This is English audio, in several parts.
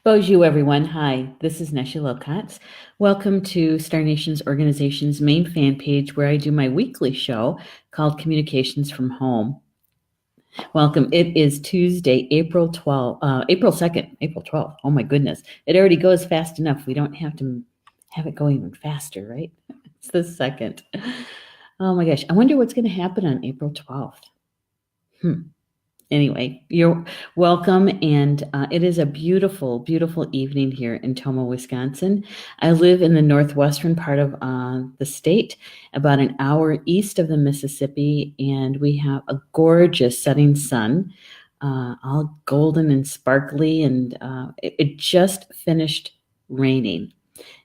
Bonjour, everyone. Hi, this is Neshi Lokotz. Welcome to Star Nations Organization's main fan page where I do my weekly show called Communications from Home. Welcome. It is Tuesday, April 2nd, April 12th. Oh my goodness. It already goes fast enough. We don't have to have it go even faster, right? It's the 2nd. Oh my gosh. I wonder what's going to happen on April 12th. Anyway, you're welcome, and it is a beautiful, beautiful evening here in Tomah, Wisconsin. I live in the northwestern part of the state, about an hour east of the Mississippi, and we have a gorgeous setting sun, all golden and sparkly, and it just finished raining.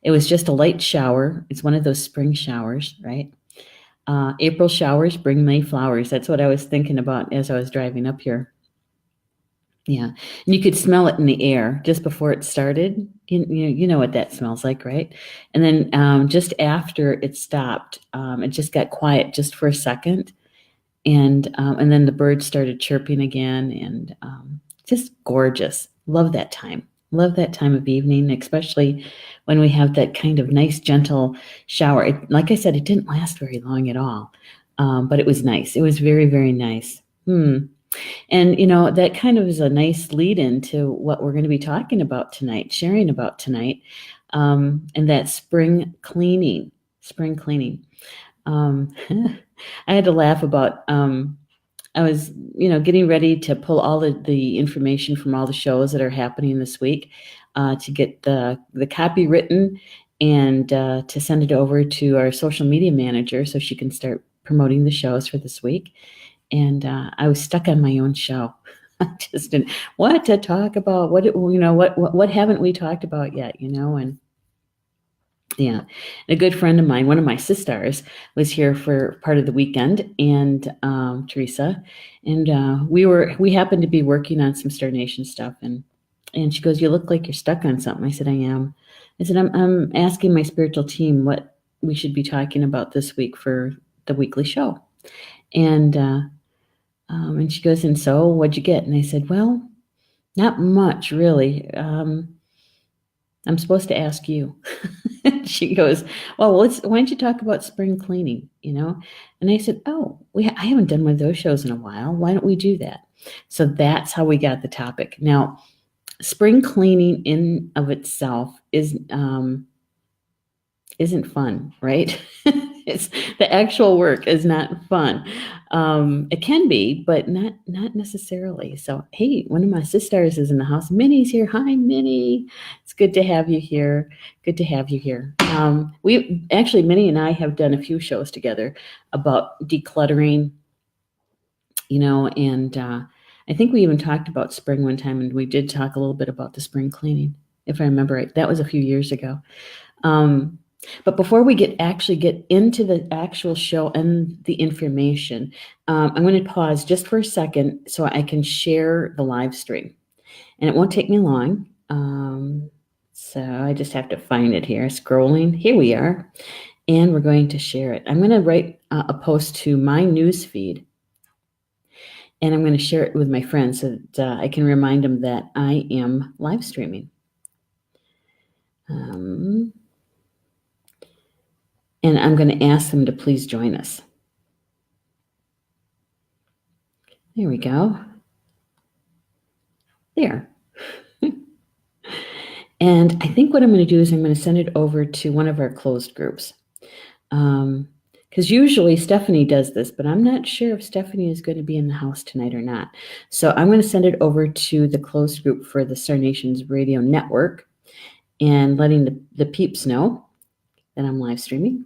It was just a light shower. It's one of those spring showers, right? April showers bring May flowers. That's what I was thinking about as I was driving up here. Yeah, and you could smell it in the air just before it started. You know what that smells like, right? And then just after it stopped, it just got quiet just for a second, and then the birds started chirping again, and just gorgeous. Love that time. Love that time of evening, especially when we have that kind of nice, gentle shower. Like I said, it didn't last very long at all, but it was nice. It was very, very nice. And, that kind of is a nice lead into what we're going to be talking about tonight, sharing about tonight, and that's spring cleaning. Spring cleaning. I had to laugh about I was, getting ready to pull all the information from all the shows that are happening this week to get the copy written and to send it over to our social media manager so she can start promoting the shows for this week. And I was stuck on my own show. I just didn't what to talk about. What haven't we talked about yet? And yeah, a good friend of mine, one of my sisters, was here for part of the weekend, and Teresa, and we happened to be working on some Star Nation stuff, and she goes, "You look like you're stuck on something." I said, "I am." I said, "I'm asking my spiritual team what we should be talking about this week for the weekly show," and she goes, "And so, what'd you get?" And I said, "Well, not much really. I'm supposed to ask you." She goes, "Well, why don't you talk about spring cleaning, And I said, "Oh, I haven't done one of those shows in a while. Why don't we do that?" So that's how we got the topic. Now, spring cleaning in of itself isn't fun, right? It's the actual work is not fun. It can be, but not necessarily. So, hey, one of my sisters is in the house. Minnie's here. Hi, Minnie. It's good to have you here. Good to have you here. Minnie and I have done a few shows together about decluttering, and I think we even talked about spring one time, and we did talk a little bit about the spring cleaning, if I remember right. That was a few years ago. But before we get into the actual show and the information, I'm going to pause just for a second so I can share the live stream. And it won't take me long. So I just have to find it here. Scrolling. Here we are. And we're going to share it. I'm going to write a post to my news feed. And I'm going to share it with my friends so that I can remind them that I am live streaming. And I'm going to ask them to please join us. There we go. There. And I think what I'm going to do is I'm going to send it over to one of our closed groups. Because usually Stephanie does this, but I'm not sure if Stephanie is going to be in the house tonight or not. So I'm going to send it over to the closed group for the Star Nations Radio Network and letting the peeps know that I'm live streaming.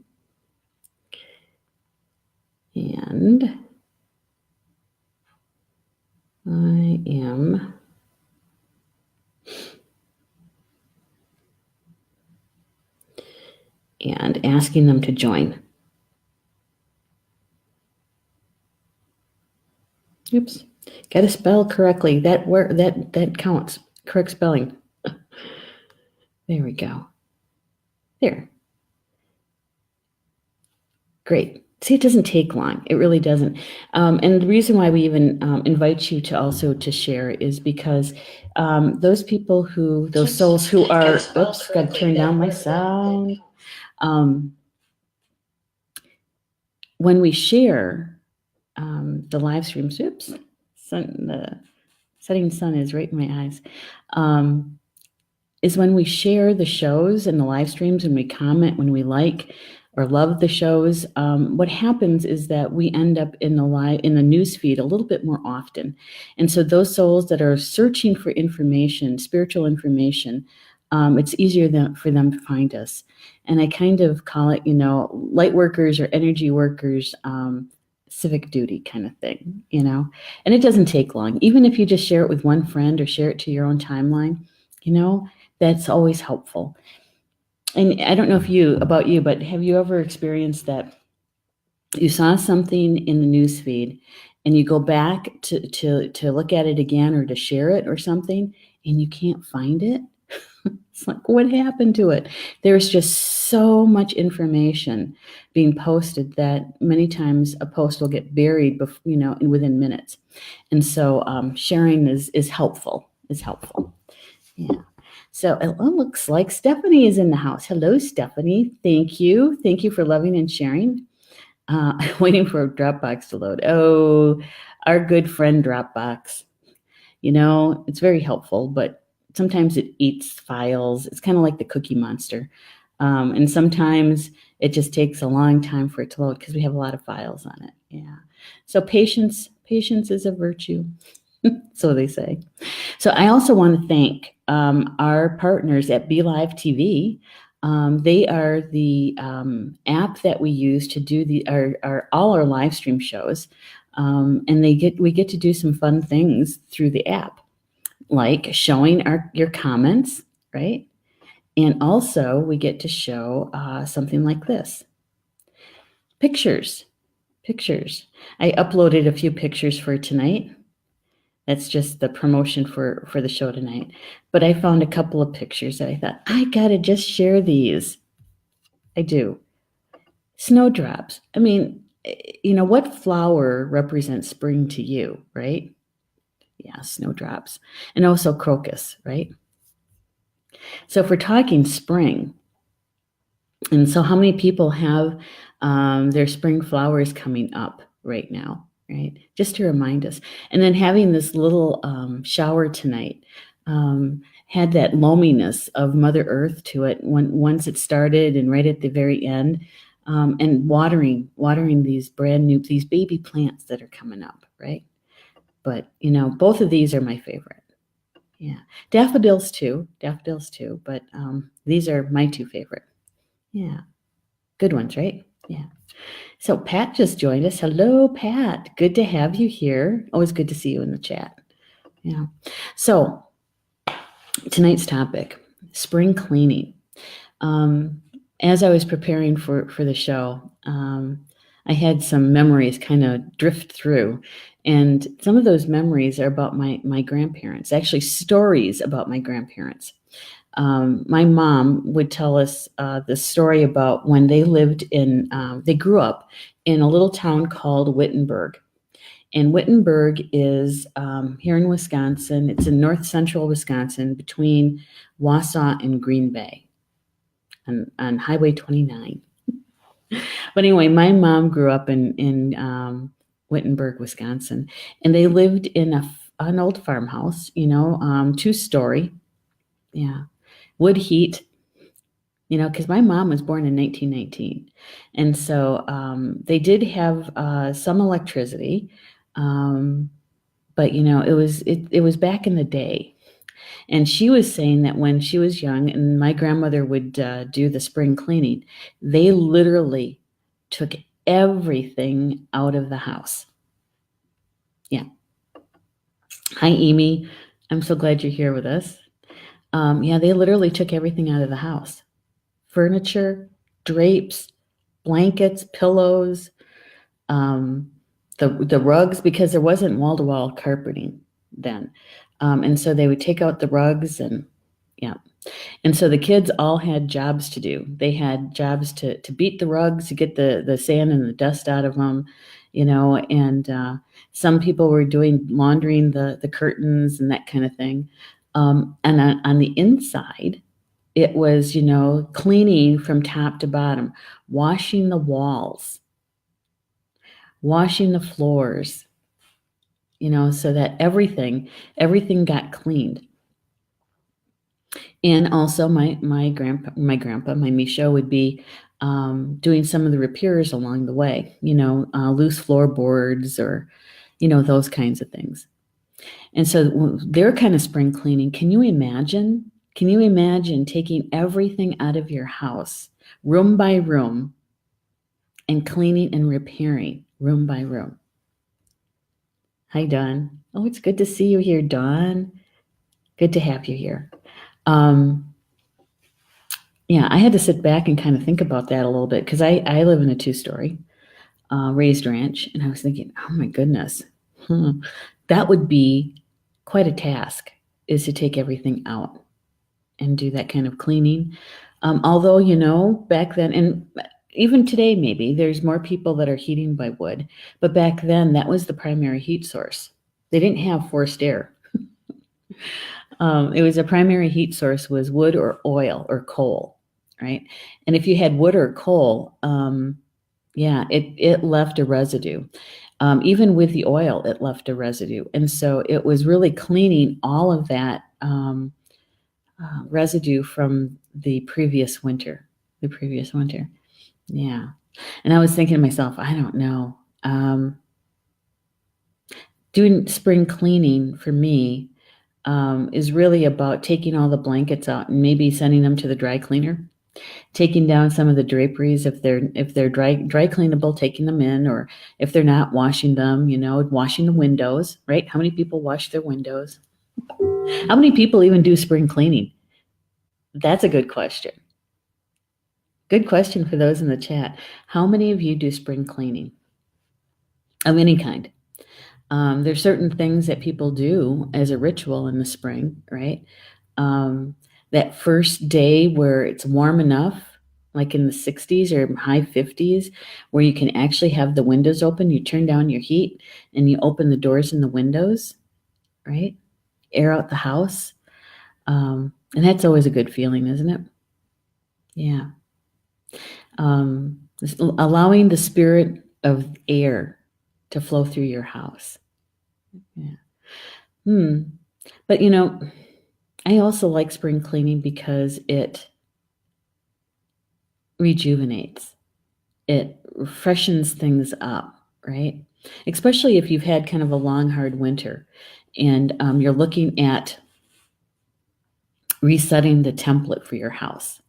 And I am and asking them to join. Oops, got to spell correctly. That counts. Correct spelling. There we go. There. Great. See, it doesn't take long. It really doesn't. And the reason why we even invite you to also to share is because those people who, those souls who are, oops, got to turn down my sound. When we share the live streams, oops, the setting sun is right in my eyes, is when we share the shows and the live streams and we comment when we like or love the shows. What happens is that we end up in the news feed a little bit more often. And so those souls that are searching for information, spiritual information, it's easier for them to find us. And I kind of call it, light workers or energy workers, civic duty kind of thing, and it doesn't take long. Even if you just share it with one friend or share it to your own timeline, that's always helpful. And I don't know about you, but have you ever experienced that you saw something in the news feed and you go back to look at it again or to share it or something and you can't find it? It's like, what happened to it? There's just so much information being posted that many times a post will get buried, within minutes. And so sharing is helpful. Yeah. So it looks like Stephanie is in the house. Hello, Stephanie. Thank you. Thank you for loving and sharing. Waiting for a Dropbox to load. Oh, our good friend Dropbox. It's very helpful, but sometimes it eats files. It's kind of like the Cookie Monster. And sometimes it just takes a long time for it to load because we have a lot of files on it. Yeah. So patience is a virtue. So they say. So I also want to thank our partners at Be Live TV. They are the app that we use to do all our live stream shows, and we get to do some fun things through the app, like showing your comments, right? And also we get to show something like this, pictures. I uploaded a few pictures for tonight. That's just the promotion for the show tonight. But I found a couple of pictures that I thought, I gotta just share these. I do. Snowdrops. I mean, what flower represents spring to you, right? Yeah, snowdrops. And also crocus, right? So if we're talking spring, and so how many people have their spring flowers coming up right now? Right, just to remind us. And then having this little shower tonight had that loaminess of Mother Earth to it once it started and right at the very end, and watering these these baby plants that are coming up, right? But both of these are my favorite. Yeah, daffodils too, but these are my two favorite. Yeah, good ones, right? Yeah. So Pat just joined us. Hello, Pat. Good to have you here. Always good to see you in the chat. Yeah. So tonight's topic, spring cleaning. As I was preparing for the show, I had some memories kind of drift through. And some of those memories are about my grandparents, actually stories about my grandparents. My mom would tell us the story about when they they grew up in a little town called Wittenberg. And Wittenberg is here in Wisconsin. It's in north central Wisconsin between Wausau and Green Bay on Highway 29. But anyway, my mom grew up in Wittenberg, Wisconsin, and they lived in an old farmhouse, 2-story. Yeah. Wood heat, because my mom was born in 1919. And so they did have some electricity, but, it was back in the day. And she was saying that when she was young and my grandmother would do the spring cleaning, they literally took everything out of the house. Yeah. Hi, Amy. I'm so glad you're here with us. Yeah, they literally took everything out of the house. Furniture, drapes, blankets, pillows, the rugs, because there wasn't wall-to-wall carpeting then. And so they would take out the rugs and yeah. And so the kids all had jobs to do. They had jobs to beat the rugs, to get the sand and the dust out of them, and some people were doing laundering the curtains and that kind of thing. And on the inside, it was, cleaning from top to bottom, washing the walls, washing the floors, so that everything got cleaned. And also my grandpa, my Misha, would be doing some of the repairs along the way, loose floorboards or, those kinds of things. And so they're kind of spring cleaning. Can you imagine? Can you imagine taking everything out of your house, room by room, and cleaning and repairing room by room? Hi, Dawn. Oh, it's good to see you here, Dawn. Good to have you here. Yeah, I had to sit back and kind of think about that a little bit because I live in a 2-story raised ranch, and I was thinking, oh my goodness, that would be quite a task, is to take everything out and do that kind of cleaning. Although, back then, and even today maybe, there's more people that are heating by wood, but back then that was the primary heat source. They didn't have forced air. It was a primary heat source was wood or oil or coal, right? And if you had wood or coal, it left a residue. Even with the oil, it left a residue. And so it was really cleaning all of that residue from the previous winter. Yeah. And I was thinking to myself, I don't know. Doing spring cleaning for me is really about taking all the blankets out and maybe sending them to the dry cleaner, taking down some of the draperies if they're dry cleanable, taking them in, or if they're not, washing them, washing the windows, right? How many people wash their windows? How many people even do spring cleaning? That's a good question. Good question for those in the chat. How many of you do spring cleaning of any kind? There's certain things that people do as a ritual in the spring, right? That first day where it's warm enough, like in the 60s or high 50s, where you can actually have the windows open. You turn down your heat and you open the doors and the windows, right? Air out the house. And that's always a good feeling, isn't it? Yeah. Allowing the spirit of air to flow through your house. Yeah. But I also like spring cleaning because it rejuvenates. It freshens things up, right? Especially if you've had kind of a long, hard winter and you're looking at resetting the template for your house,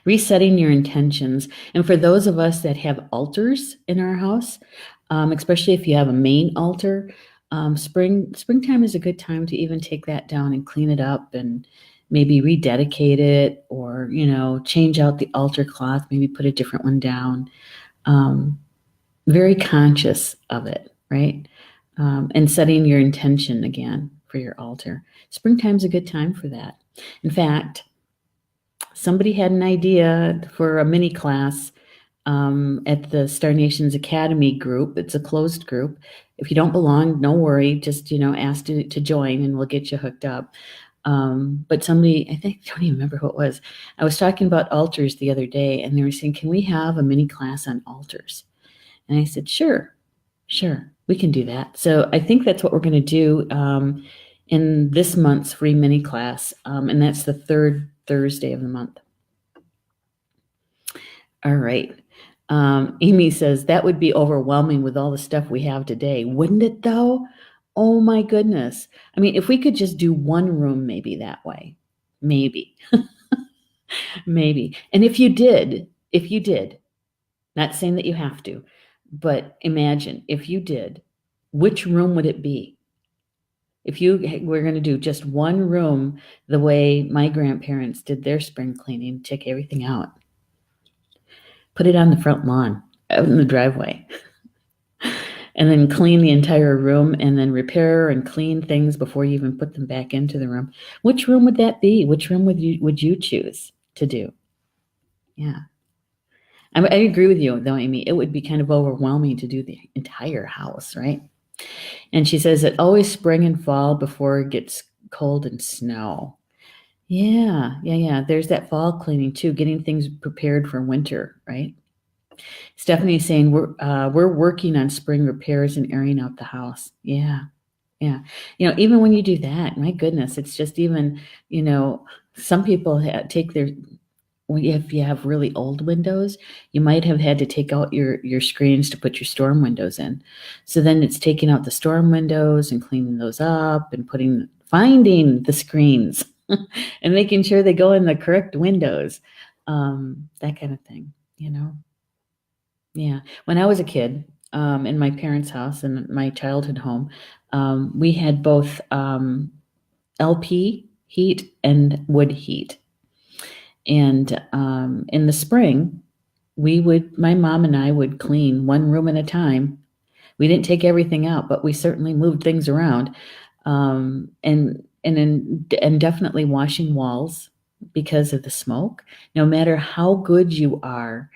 resetting your intentions. And for those of us that have altars in our house, especially if you have a main altar, springtime is a good time to even take that down and clean it up and maybe rededicate it, or change out the altar cloth, maybe put a different one down. Very conscious of it, right? And setting your intention again for your altar. Springtime's a good time for that. In fact, somebody had an idea for a mini class at the Star Nations Academy group. It's a closed group. If you don't belong, no worry. Just, ask to join and we'll get you hooked up. But somebody, I don't even remember who it was. I was talking about altars the other day and they were saying, can we have a mini class on altars? And I said, sure, we can do that. So I think that's what we're going to do in this month's free mini class. And that's the third Thursday of the month. All right. Amy says, that would be overwhelming with all the stuff we have today. Wouldn't it though? Oh my goodness. I mean, if we could just do one room maybe that way, maybe. Maybe. And if you did, not saying that you have to, but imagine if you did, which room would it be? If you were going to do just one room the way my grandparents did their spring cleaning, take everything out, put it on the front lawn, out in the driveway. and then clean the entire room and then repair and clean things before you even put them back into the room. Which room would that be? Which room would you choose to do? Yeah. I agree with you though, Amy. It would be kind of overwhelming to do the entire house, right? And she says it always spring and fall before it gets cold and snow. Yeah. There's that fall cleaning too, getting things prepared for winter, right? Stephanie's saying we're working on spring repairs and airing out the house. Yeah. Even when you do that, my goodness, it's just even, some people take their, if you have really old windows, you might have had to take out your screens to put your storm windows in. So then it's taking out the storm windows and cleaning those up and finding the screens and making sure they go in the correct windows. That kind of thing, Yeah. When I was a kid, in my parents' house in my childhood home, we had both LP heat and wood heat. And in the spring, my mom and I would clean one room at a time. We didn't take everything out, but we certainly moved things around, and definitely washing walls because of the smoke. No matter how good you are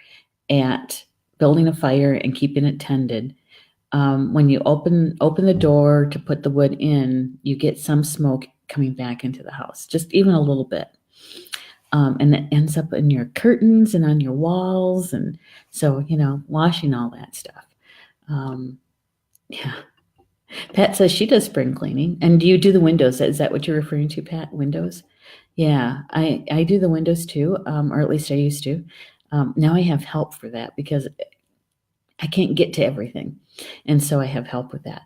at building a fire and keeping it tended, when you open the door to put the wood in, you get some smoke coming back into the house, just even a little bit. And it ends up in your curtains and on your walls. And so, washing all that stuff. Yeah. Pat says she does spring cleaning. And do you do the windows? Is that what you're referring to, Pat? Windows? Yeah, I do the windows too, or at least I used to. Now I have help for that because I can't get to everything. And so I have help with that.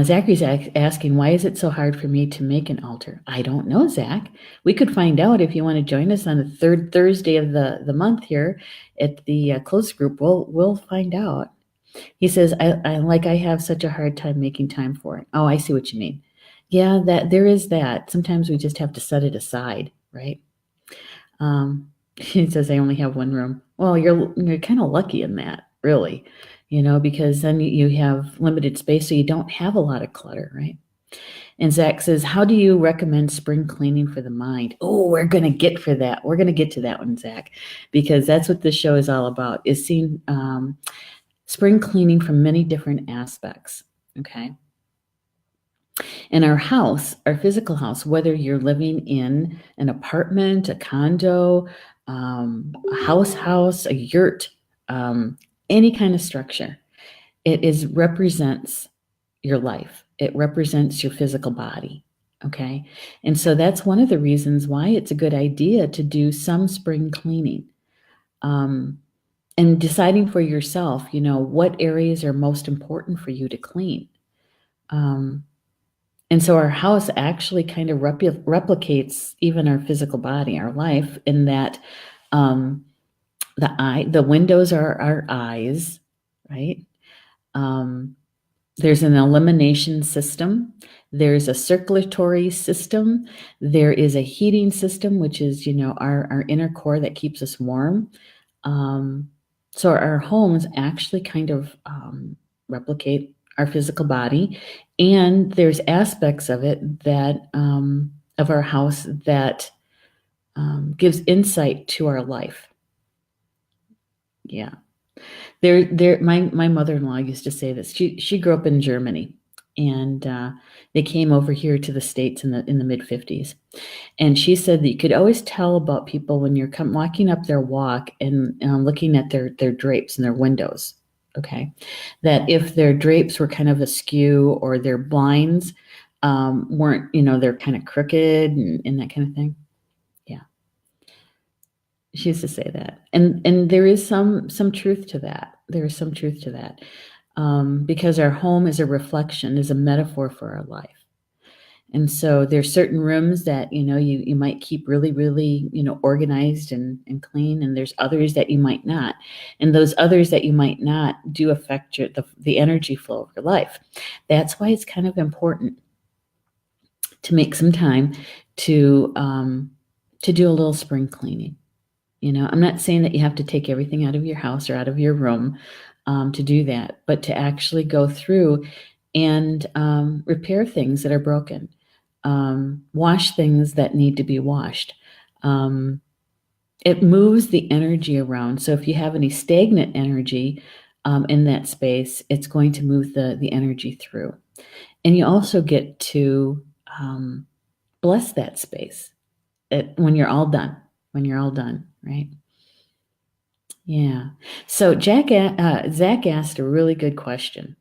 Zachary's asking, why is it so hard for me to make an altar? I don't know, Zach. We could find out if you want to join us on the third Thursday of the month here at the close group. We'll find out. He says, I have such a hard time making time for it. Oh, I see what you mean. Yeah, that there is that. Sometimes we just have to set it aside, right? He says, I only have one room. Well, you're kind of lucky in that, really, because then you have limited space, so you don't have a lot of clutter, right? And Zach says, how do you recommend spring cleaning for the mind? Oh, we're going to get for that. We're going to get to that one, Zach, because that's what this show is all about, is seeing spring cleaning from many different aspects, okay? In our house, our physical house, whether you're living in an apartment, a condo, a house, a yurt, any kind of structure, it represents your life. It represents your physical body, okay? And so that's one of the reasons why it's a good idea to do some spring cleaning. And deciding for yourself, what areas are most important for you to clean. And so our house actually kind of replicates even our physical body, our life, in that the windows are our eyes, right? There's an elimination system. There's a circulatory system. There is a heating system, which is, our inner core that keeps us warm. So our homes actually kind of replicate our physical body, and there's aspects of it that of our house that gives insight to our life. Yeah, my mother-in-law used to say this. She grew up in Germany, and they came over here to the States in the mid-50s. And she said that you could always tell about people when you're walking up their walk and looking at their drapes and their windows, okay? That if their drapes were kind of askew or their blinds weren't, they're kind of crooked and that kind of thing. Yeah. She used to say that. And there is some truth to that. There is some truth to that. Because our home is a reflection, is a metaphor for our life. And so there's certain rooms that, you might keep really, really, organized and clean. And there's others that you might not. And those others that you might not do affect the energy flow of your life. That's why it's kind of important to make some time to do a little spring cleaning. I'm not saying that you have to take everything out of your house or out of your room. to do that, but to actually go through and repair things that are broken, wash things that need to be washed. It moves the energy around. So if you have any stagnant energy in that space, it's going to move the energy through. And you also get to bless that space when you're all done, right? Yeah. So Zach asked a really good question.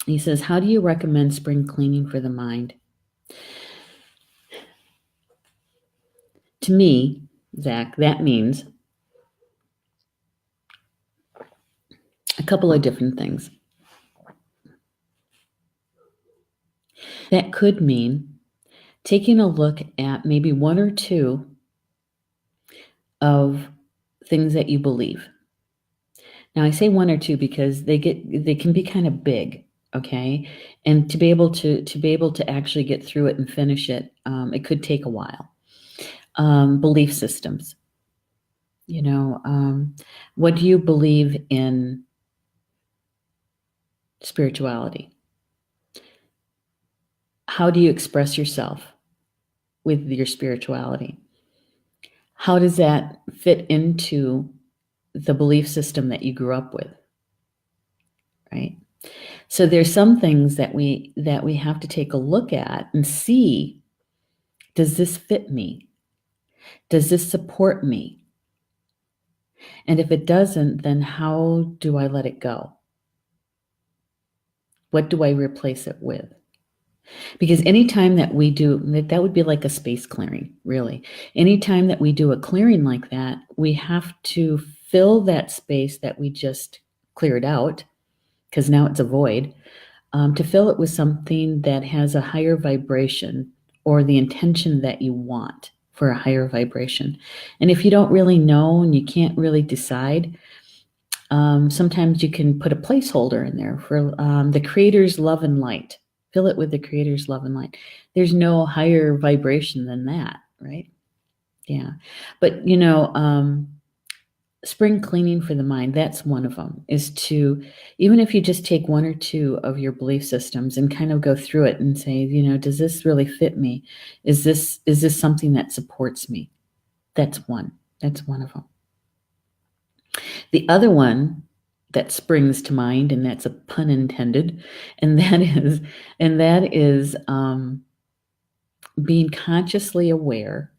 He says, how do you recommend spring cleaning for the mind? To me, Zach, that means a couple of different things. That could mean taking a look at maybe one or two of things that you believe. Now I say one or two because they can be kind of big, okay? And to be able to actually get through it and finish it, it could take a while. Belief systems. What do you believe in spirituality? How do you express yourself with your spirituality? How does that fit into the belief system that you grew up with? Right? So there's some things that we have to take a look at and see, does this fit me? Does this support me? And if it doesn't, then how do I let it go? What do I replace it with? Because anytime that we do, that would be like a space clearing, really. Anytime that we do a clearing like that, we have to fill that space that we just cleared out, because now it's a void, to fill it with something that has a higher vibration or the intention that you want for a higher vibration. And if you don't really know and you can't really decide, sometimes you can put a placeholder in there for the Creator's love and light. Fill it with the Creator's love and light. There's no higher vibration than that, right? Yeah. But, spring cleaning for the mind, that's one of them, is to, even if you just take one or two of your belief systems and kind of go through it and say, does this really fit me? Is this something that supports me? That's one of them. The other one that springs to mind, and that's a pun intended, and that is being consciously aware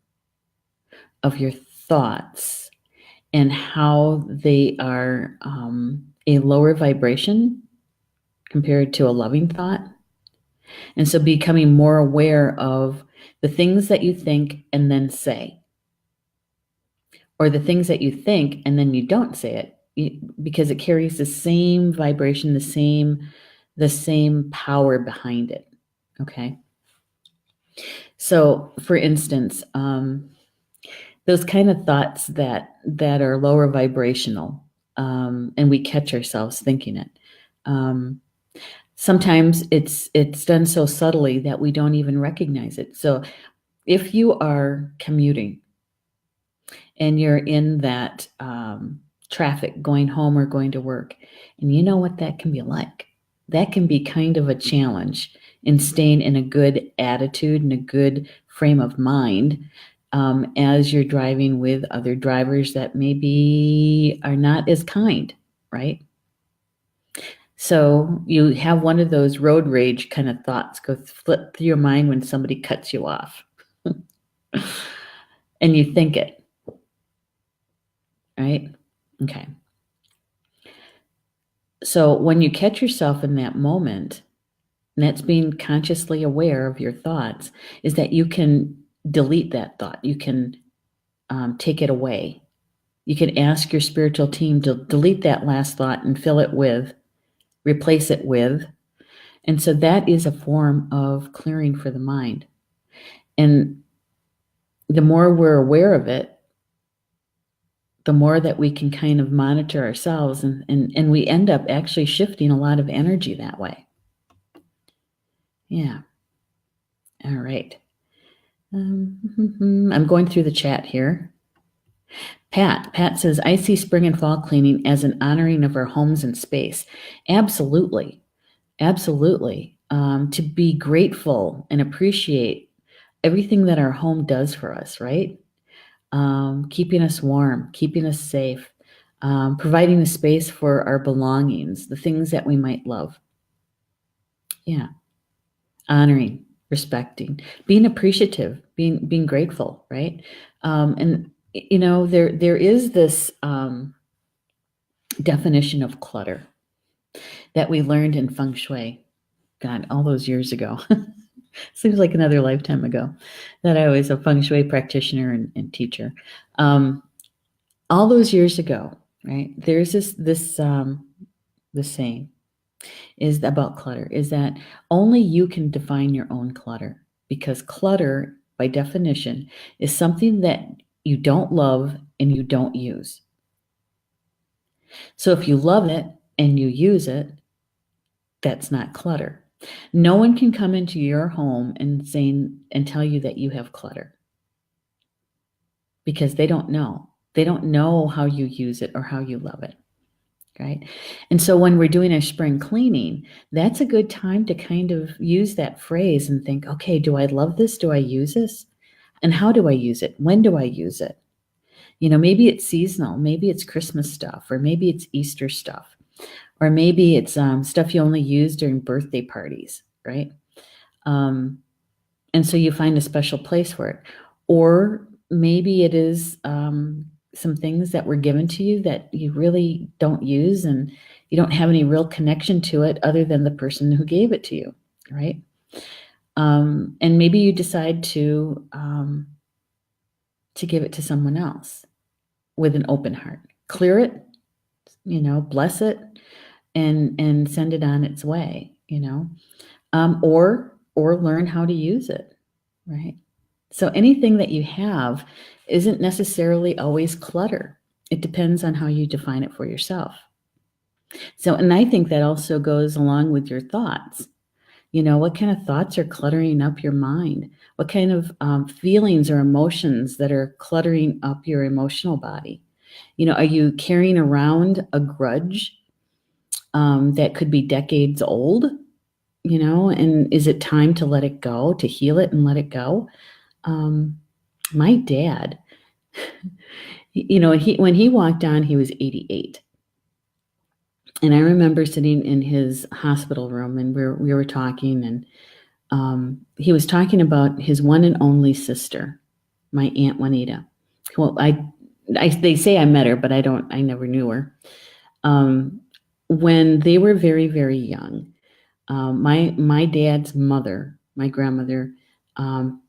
of your thoughts and how they are a lower vibration compared to a loving thought. And so becoming more aware of the things that you think and then say, or the things that you think and then you don't say it, because it carries the same vibration, the same power behind it. Okay. So for instance, those kind of thoughts that are lower vibrational, and we catch ourselves thinking it. Sometimes it's done so subtly that we don't even recognize it. So if you are commuting and you're in that traffic going home or going to work, and you know what that can be like. That can be kind of a challenge in staying in a good attitude and a good frame of mind as you're driving with other drivers that maybe are not as kind, right? So you have one of those road rage kind of thoughts go flip through your mind when somebody cuts you off. And you think it, right? Okay. So when you catch yourself in that moment, and that's being consciously aware of your thoughts, is that you can delete that thought. You can take it away. You can ask your spiritual team to delete that last thought and fill it with, replace it with. And so that is a form of clearing for the mind. And the more we're aware of it, the more that we can kind of monitor ourselves, and we end up actually shifting a lot of energy that way. Yeah. All right. I'm going through the chat here. Pat says, I see spring and fall cleaning as an honoring of our homes and space. Absolutely. Absolutely. To be grateful and appreciate everything that our home does for us, right? Keeping us warm, keeping us safe, providing a space for our belongings, the things that we might love. Yeah. Honoring, respecting, being appreciative, being grateful, right? And there is this definition of clutter that we learned in feng shui. God, all those years ago. Seems like another lifetime ago that I was a feng shui practitioner and teacher. All those years ago, right? There's this saying is about clutter, is that only you can define your own clutter, because clutter, by definition, is something that you don't love and you don't use. So if you love it and you use it, that's not clutter. No one can come into your home and tell you that you have clutter, because they don't know. They don't know how you use it or how you love it. Right? And so when we're doing a spring cleaning, that's a good time to kind of use that phrase and think, okay, do I love this? Do I use this? And how do I use it? When do I use it? Maybe it's seasonal. Maybe it's Christmas stuff, or maybe it's Easter stuff, or maybe it's stuff you only use during birthday parties, right? And so you find a special place for it. Or maybe it is some things that were given to you that you really don't use, and you don't have any real connection to it other than the person who gave it to you, right? And maybe you decide to give it to someone else with an open heart. Clear it, bless it, and send it on its way, or learn how to use it, right? So anything that you have isn't necessarily always clutter. It depends on how you define it for yourself. So, and I think that also goes along with your thoughts. What kind of thoughts are cluttering up your mind? What kind of feelings or emotions that are cluttering up your emotional body? Are you carrying around a grudge that could be decades old? And is it time to let it go, to heal it and let it go? My dad, when he walked on, he was 88. And I remember sitting in his hospital room, and we were talking, and he was talking about his one and only sister, my Aunt Juanita. Well, they say I met her, but I never knew her. When they were very, very young, my dad's mother, my grandmother,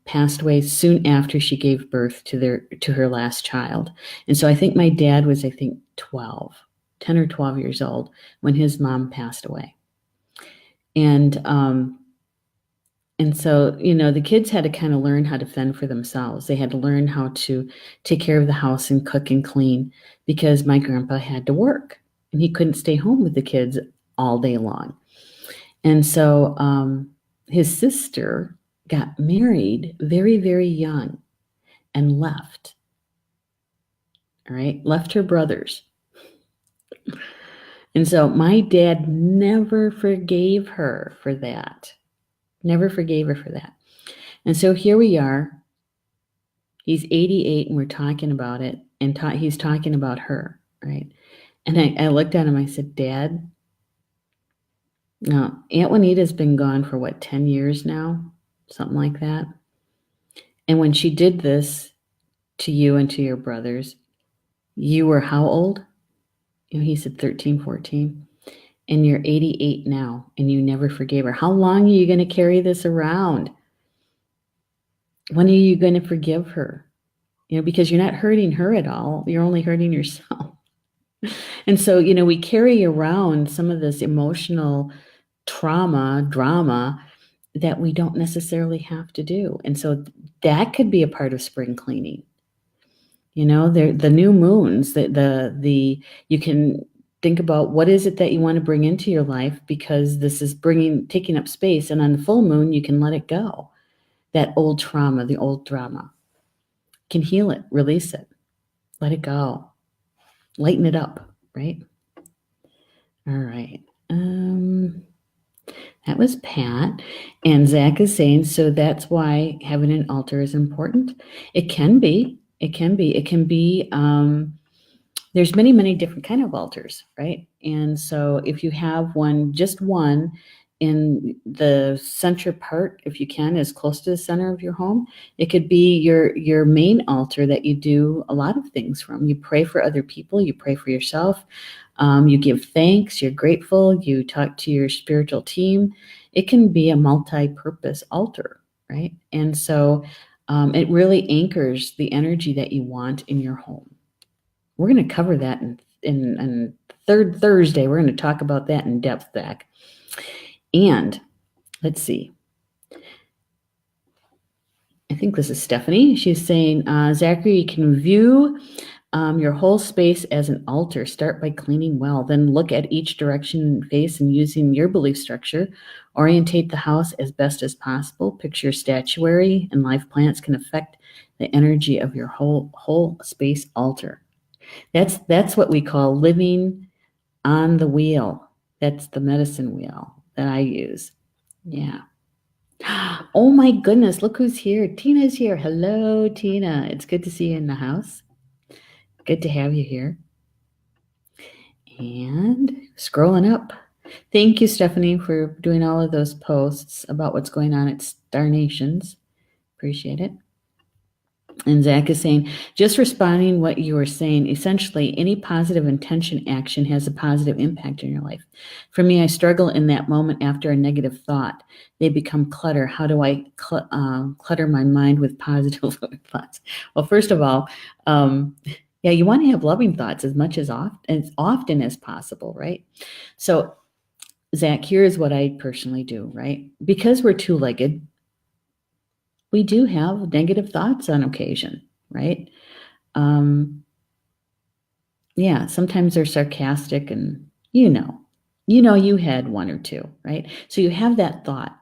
passed away soon after she gave birth to her last child. And so I think my dad was 10 or 12 years old when his mom passed away. And so, the kids had to kind of learn how to fend for themselves. They had to learn how to take care of the house and cook and clean, because my grandpa had to work and he couldn't stay home with the kids all day long. And so his sister got married very, very young and left. All right, left her brothers. And so my dad never forgave her for that. Never forgave her for that. And so here we are. He's 88 and we're talking about it, and he's talking about her, right? And I looked at him, I said, Dad, now Aunt Juanita's been gone for 10 years now? Something like that. And when she did this to you and to your brothers, you were how old? He said 13, 14. And you're 88 now, and you never forgave her. How long are you going to carry this around? When are you going to forgive her? Because you're not hurting her at all. You're only hurting yourself. And so, we carry around some of this emotional drama that we don't necessarily have to do. And so that could be a part of spring cleaning. The new moons, you can think about what is it that you want to bring into your life, because this is taking up space. And on the full moon, you can let it go. That old trauma, the old drama, can heal it, release it. Let it go. Lighten it up, right? All right. That was Pat. And Zach is saying, so that's why having an altar is important. It can be. It can be. It can be. There's many, many different kind of altars, right? And so if you have one, just one in the center part, if you can, as close to the center of your home, it could be your main altar that you do a lot of things from. You pray for other people, you pray for yourself, you give thanks, you're grateful, you talk to your spiritual team. It can be a multi-purpose altar, right? And so it really anchors the energy that you want in your home. We're going to cover that in third Thursday. We're going to talk about that in depth, Zach. And let's see. I think this is Stephanie. She's saying, Zachary, you can view your whole space as an altar. Start by cleaning well. Then look at each direction and face, and using your belief structure, orientate the house as best as possible. Picture statuary and live plants can affect the energy of your whole space altar. That's what we call living on the wheel. That's the medicine wheel that I use. Yeah. Oh my goodness, look who's here. Tina's here. Hello, Tina. It's good to see you in the house. Good to have you here. And scrolling up. Thank you, Stephanie, for doing all of those posts about what's going on at Star Nations. Appreciate it. And Zach is saying, just responding what you were saying, essentially any positive intention action has a positive impact in your life. For me, I struggle in that moment after a negative thought. They become clutter. How do I clutter my mind with positive thoughts? Well, first of all, yeah, you want to have loving thoughts as much as often as possible, right? So, Zach, here's what I personally do, right? Because we're two-legged, we do have negative thoughts on occasion, right? Yeah, sometimes they're sarcastic, and you had one or two, right? So you have that thought,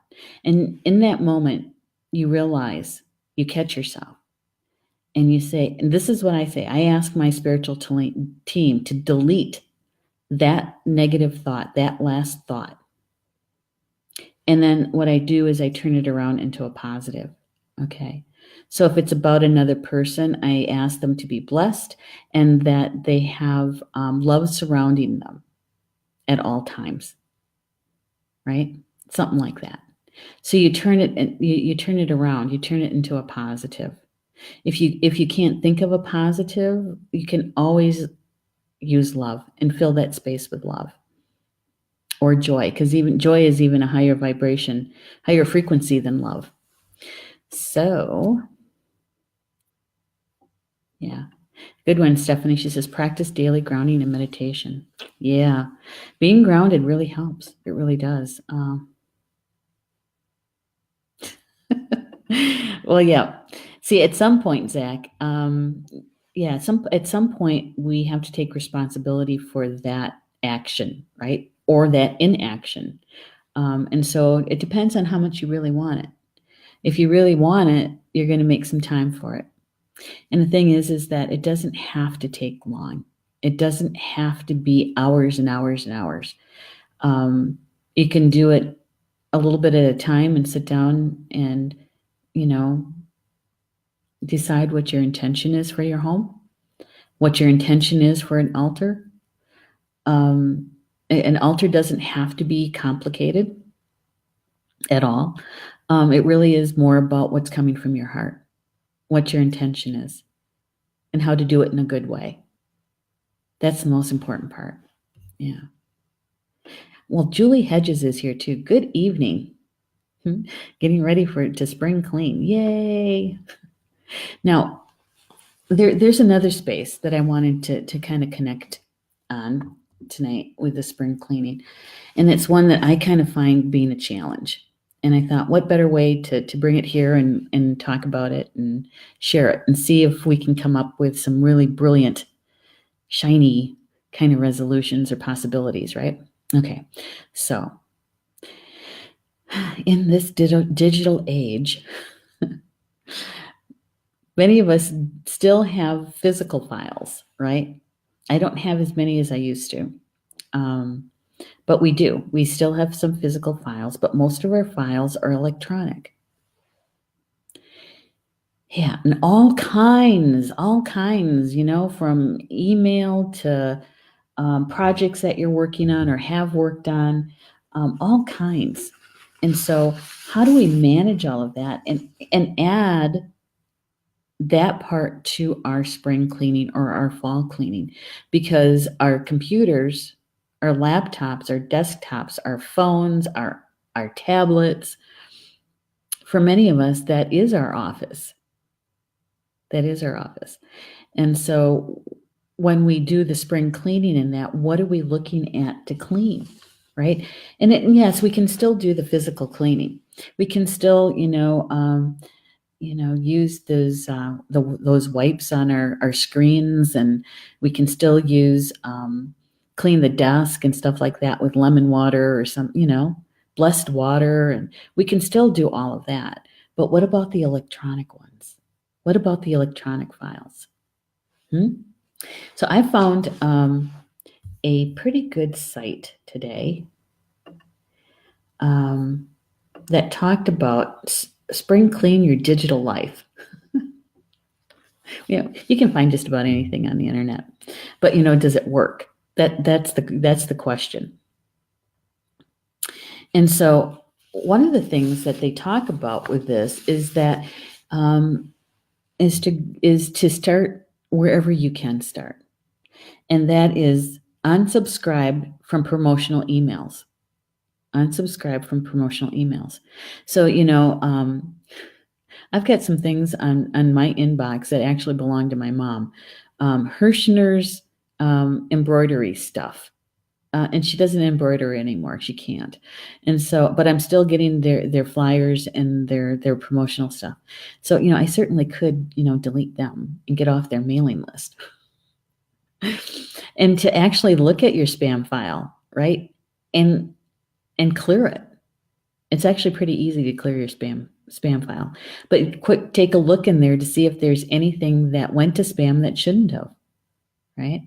and in that moment, you realize, you catch yourself, and you say, and this is what I say, I ask my spiritual team to delete that negative thought, that last thought. And then what I do is I turn it around into a positive. Okay. So if it's about another person, I ask them to be blessed and that they have love surrounding them at all times. Right? Something like that. So you turn it you turn it around. You turn it into a positive. If you can't think of a positive, you can always use love and fill that space with love or joy, because even joy is even a higher vibration, higher frequency than love. So, yeah. Good one, Stephanie. She says, practice daily grounding and meditation. Yeah. Being grounded really helps. It really does. Well, yeah. See, at some point, Zach, at some point, we have to take responsibility for that action, right? Or that inaction. And so it depends on how much you really want it. If you really want it, you're going to make some time for it. And the thing is that it doesn't have to take long. It doesn't have to be hours and hours and hours. You can do it a little bit at a time and sit down and, decide what your intention is for your home, what your intention is for an altar. An altar doesn't have to be complicated at all. It really is more about what's coming from your heart, what your intention is, and how to do it in a good way. That's the most important part. Yeah. Well, Julie Hedges is here too. Good evening. Getting ready to spring clean. Yay. Now, there's another space that I wanted to kind of connect on tonight with the spring cleaning. And it's one that I kind of find being a challenge. And I thought, what better way to bring it here and talk about it and share it and see if we can come up with some really brilliant, shiny kind of resolutions or possibilities, right? Okay, so in this digital age, Many of us still have physical files, right? I don't have as many as I used to. But we do. We still have some physical files, but most of our files are electronic. Yeah, and all kinds, from email to projects that you're working on or have worked on, all kinds. And so, how do we manage all of that and add that part to our spring cleaning or our fall cleaning? Because our computers, our laptops, our desktops, our phones, our tablets, for many of us, that is our office. That is our office. And so when we do the spring cleaning in that, what are we looking at to clean, right? And yes, we can still do the physical cleaning. We can still, use those wipes on our screens, and we can still use clean the desk and stuff like that with lemon water or some, blessed water, and we can still do all of that. But what about the electronic ones? What about the electronic files? So I found a pretty good site today that talked about spring clean your digital life. You can find just about anything on the internet, but does it work? That's the question. And so one of the things that they talk about with this is that is to start wherever you can start, and that is unsubscribe from promotional emails. Unsubscribe from promotional emails. So I've got some things on my inbox that actually belong to my mom. Hirschner's embroidery stuff. And she doesn't embroider anymore. She can't. And so, but I'm still getting their flyers and their promotional stuff. So, I certainly could, delete them and get off their mailing list. And to actually look at your spam file, right? And clear it. It's actually pretty easy to clear your spam file. But take a look in there to see if there's anything that went to spam that shouldn't have, right?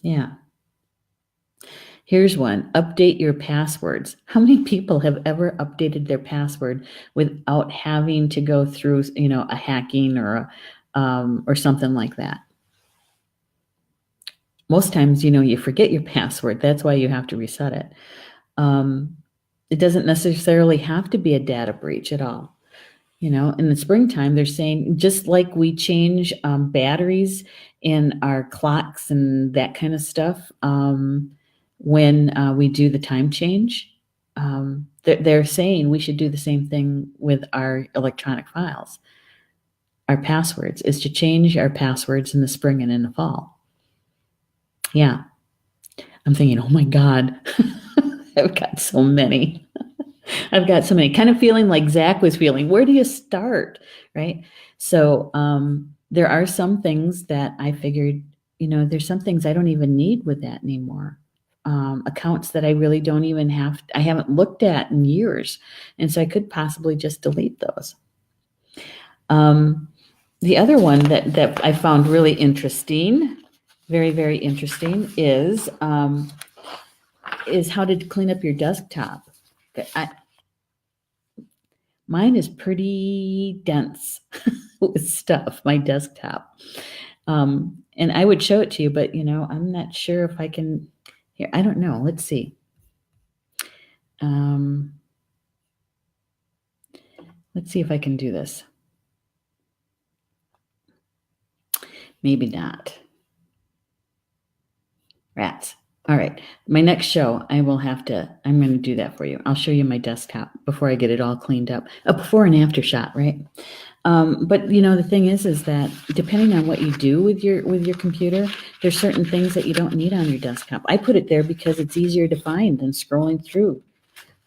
Yeah. Here's one. Update your passwords. How many people have ever updated their password without having to go through, a hacking or something like that? Most times, you forget your password. That's why you have to reset it. It doesn't necessarily have to be a data breach at all. In the springtime, they're saying, just like we change batteries in our clocks and that kind of stuff, when we do the time change, they're saying we should do the same thing with our electronic files. Our passwords is to change our passwords in the spring and in the fall. Yeah. I'm thinking, oh my God, I've got so many. Kind of feeling like Zach was feeling. Where do you start? Right. So there are some things that I figured, there's some things I don't even need with that anymore. Accounts that I really don't even I haven't looked at in years. And so I could possibly just delete those. The other one that I found really interesting, very, very interesting, is how to clean up your desktop. Mine is pretty dense with stuff, my desktop. And I would show it to you, but I'm not sure if I can. Here, I don't know. Let's see. Let's see if I can do this. Maybe not. Rats. All right. My next show, I'm going to do that for you. I'll show you my desktop before I get it all cleaned up. A before and after shot, right? But the thing is that depending on what you do with your computer, there's certain things that you don't need on your desktop. I put it there because it's easier to find than scrolling through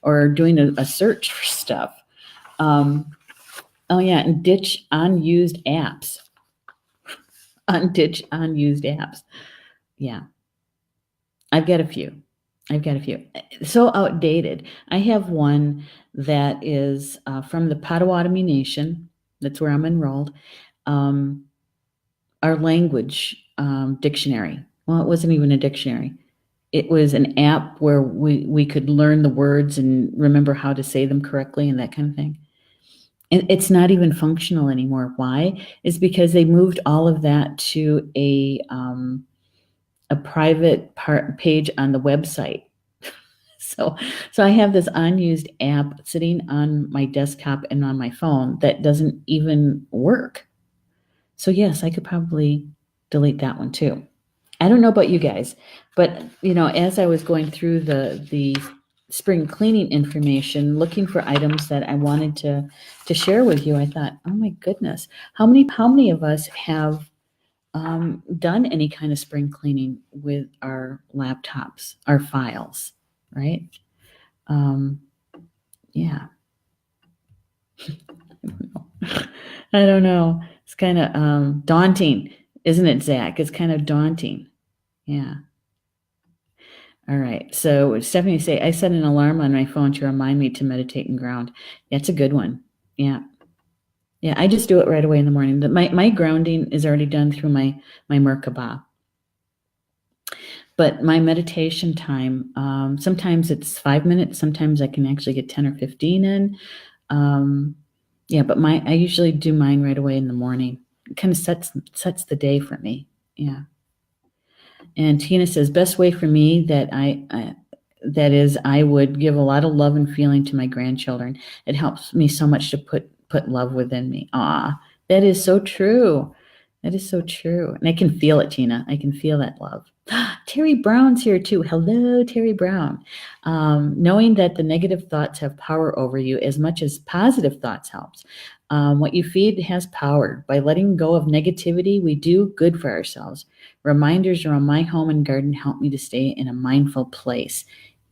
or doing a search for stuff. Oh yeah, and ditch unused apps. Ditch unused apps. Yeah. I've got a few. So outdated. I have one that is from the Potawatomi Nation. That's where I'm enrolled. our language dictionary. Well, it wasn't even a dictionary. It was an app where we could learn the words and remember how to say them correctly and that kind of thing. And it's not even functional anymore. Why? Is because they moved all of that to a private page on the website. So I have this unused app sitting on my desktop and on my phone that doesn't even work. So yes, I could probably delete that one too. I don't know about you guys, but as I was going through the spring cleaning information, looking for items that I wanted to share with you, I thought, oh my goodness, how many of us have done any kind of spring cleaning with our laptops, our files, right? Yeah. I don't know. It's kind of daunting, isn't it, Zach? It's kind of daunting. Yeah. All right. So Stephanie say, I set an alarm on my phone to remind me to meditate and ground. That's a good one. Yeah. Yeah. I just do it right away in the morning. My grounding is already done through my Merkaba. But my meditation time, sometimes it's 5 minutes. Sometimes I can actually get 10 or 15 in. Yeah, but I usually do mine right away in the morning. It kind of sets the day for me. Yeah. And Tina says, best way for me that I would give a lot of love and feeling to my grandchildren. It helps me so much to put love within me. Ah, that is so true. That is so true. And I can feel it, Tina. I can feel that love. Terry Brown's here too. Hello, Terry Brown. Knowing that the negative thoughts have power over you as much as positive thoughts helps. What you feed has power. By letting go of negativity, we do good for ourselves. Reminders around my home and garden help me to stay in a mindful place.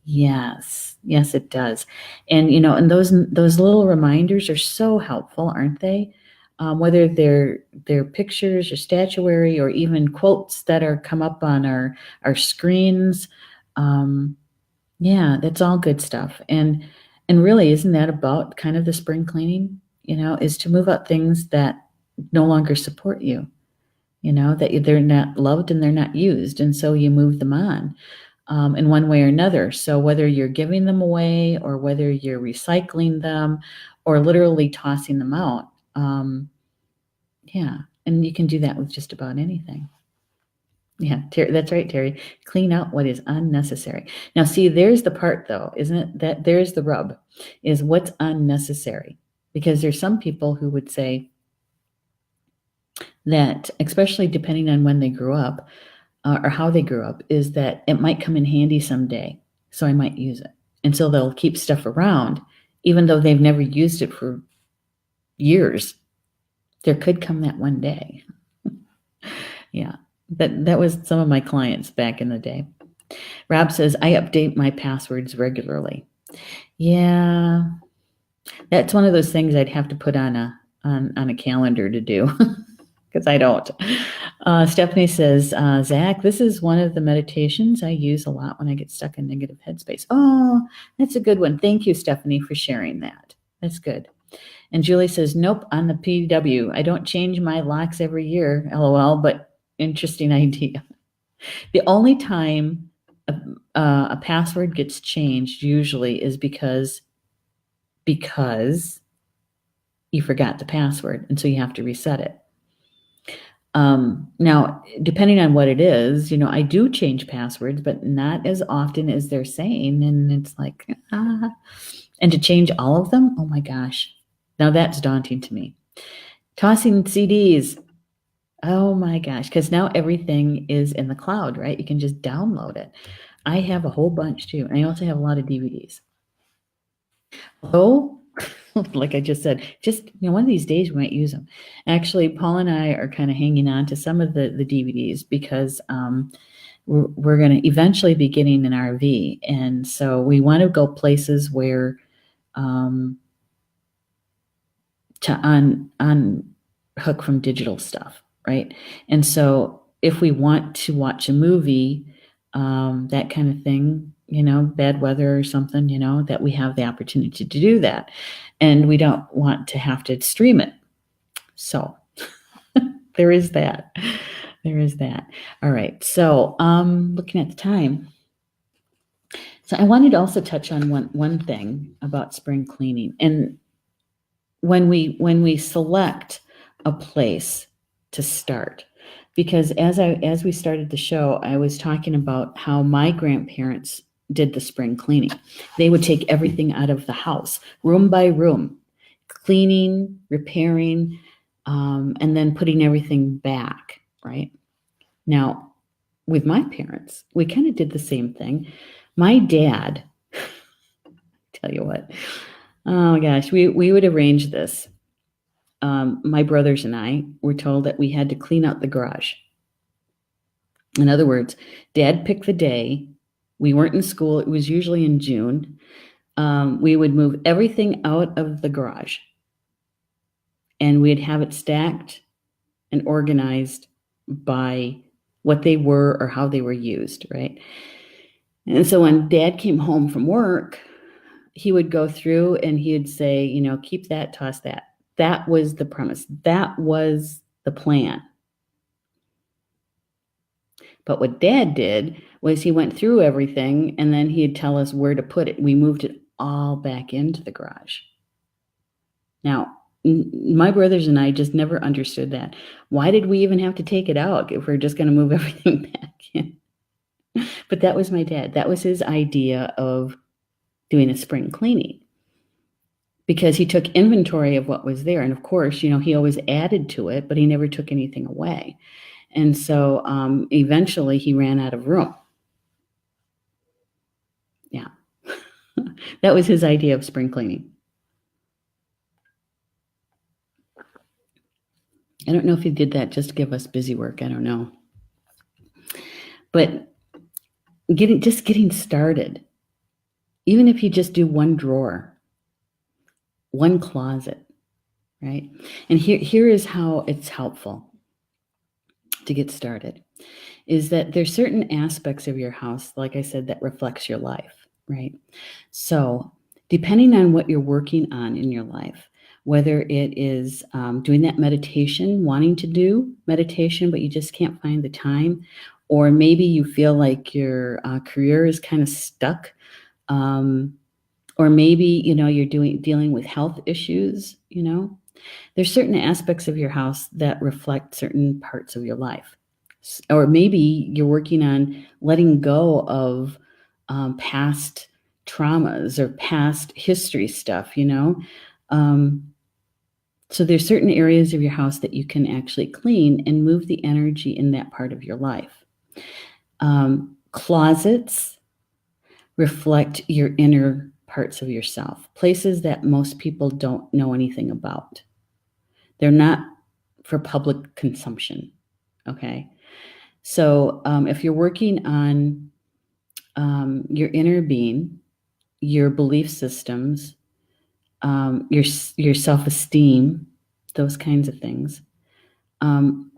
Yes, it does. And and those little reminders are so helpful, aren't they? Whether they're pictures or statuary or even quotes that are come up on our screens. Yeah, that's all good stuff. And really, isn't that about kind of the spring cleaning? Is to move out things that no longer support you. That they're not loved and they're not used, and so you move them on in one way or another. So whether you're giving them away or whether you're recycling them or literally tossing them out. Yeah, and you can do that with just about anything. Yeah, that's right, Terry. Clean out what is unnecessary. Now, see, there's the part, though, isn't it? That there's the rub, is what's unnecessary. Because there's some people who would say that, especially depending on when they grew up or how they grew up, is that it might come in handy someday, so I might use it. And so they'll keep stuff around, even though they've never used it for years. There could come that one day. Yeah, that was some of my clients back in the day. Rob says, I update my passwords regularly. Yeah, that's one of those things I'd have to put on a calendar to do because I don't. Stephanie says, Zach, this is one of the meditations I use a lot when I get stuck in negative headspace. Oh, that's a good one. Thank you, Stephanie, for sharing that. That's good. And Julie says, nope, on the PW. I don't change my locks every year, LOL, but interesting idea. The only time a password gets changed usually is because you forgot the password, and so you have to reset it. Now, depending on what it is, I do change passwords, but not as often as they're saying. And it's like, and to change all of them, oh my gosh. Now that's daunting to me. Tossing CDs. Oh my gosh. Because now everything is in the cloud, right? You can just download it. I have a whole bunch too. And I also have a lot of DVDs. Oh, like I just said, just one of these days we might use them. Actually, Paul and I are kind of hanging on to some of the DVDs because we're going to eventually be getting an RV, and so we want to go places where to unhook from digital stuff, right? And so if we want to watch a movie, that kind of thing, bad weather or something, that we have the opportunity to do that. And we don't want to have to stream it. So There is that. There is that. All right. So, looking at the time. So I wanted to also touch on one thing about spring cleaning. And when we select a place to start, because as we started the show, I was talking about how my grandparents did the spring cleaning. They would take everything out of the house, room by room, cleaning, repairing, and then putting everything back, right? Now, with my parents, we kind of did the same thing. My dad, tell you what, oh my gosh, we would arrange this. My brothers and I were told that we had to clean out the garage. In other words, Dad picked the day. We weren't in school. It was usually in June. We would move everything out of the garage, and we'd have it stacked and organized by what they were or how they were used, right? And so when Dad came home from work, he would go through and he'd say, keep that, toss that. That was the premise. That was the plan. But what Dad did was he went through everything and then he'd tell us where to put it. We moved it all back into the garage. Now, my brothers and I just never understood that. Why did we even have to take it out if we're just going to move everything back in? But that was my dad. That was his idea of doing a spring cleaning, because he took inventory of what was there. And of course, he always added to it, but he never took anything away. And so eventually he ran out of room. Yeah. That was his idea of spring cleaning. I don't know if he did that just to give us busy work. I don't know. But getting started, even if you just do one drawer, one closet, right? And here is how it's helpful to get started, is that there's certain aspects of your house, like I said, that reflects your life, right? So depending on what you're working on in your life, whether it is doing that meditation, wanting to do meditation, but you just can't find the time, or maybe you feel like your career is kind of stuck, or maybe, you're dealing with health issues, there's certain aspects of your house that reflect certain parts of your life. Or maybe you're working on letting go of past traumas or past history stuff, so there's certain areas of your house that you can actually clean and move the energy in that part of your life. Closets reflect your inner parts of yourself, places that most people don't know anything about. They're not for public consumption, okay? So if you're working on your inner being, your belief systems, your self-esteem, those kinds of things,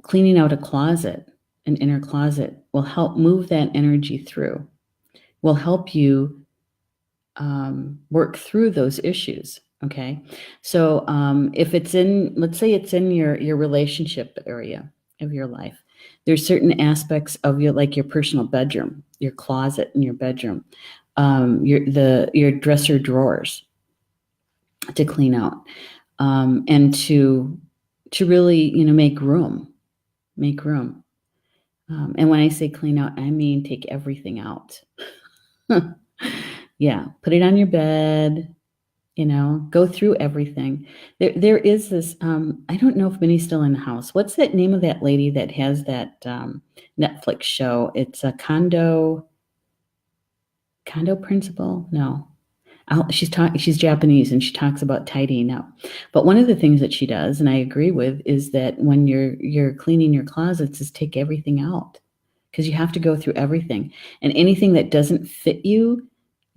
cleaning out a closet, an inner closet, will help move that energy through, will help you work through those issues. Okay. So if let's say it's in your relationship area of your life, there's certain aspects of your personal bedroom, your closet in your bedroom, your dresser drawers to clean out, and to really, make room. And when I say clean out, I mean take everything out. Yeah, put it on your bed, go through everything. There is this, I don't know if Minnie's still in the house. What's that name of that lady that has that Netflix show? It's a condo principal? No. She's Japanese and she talks about tidying up. But one of the things that she does, and I agree with, is that when you're cleaning your closets, is take everything out, because you have to go through everything. And anything that doesn't fit you,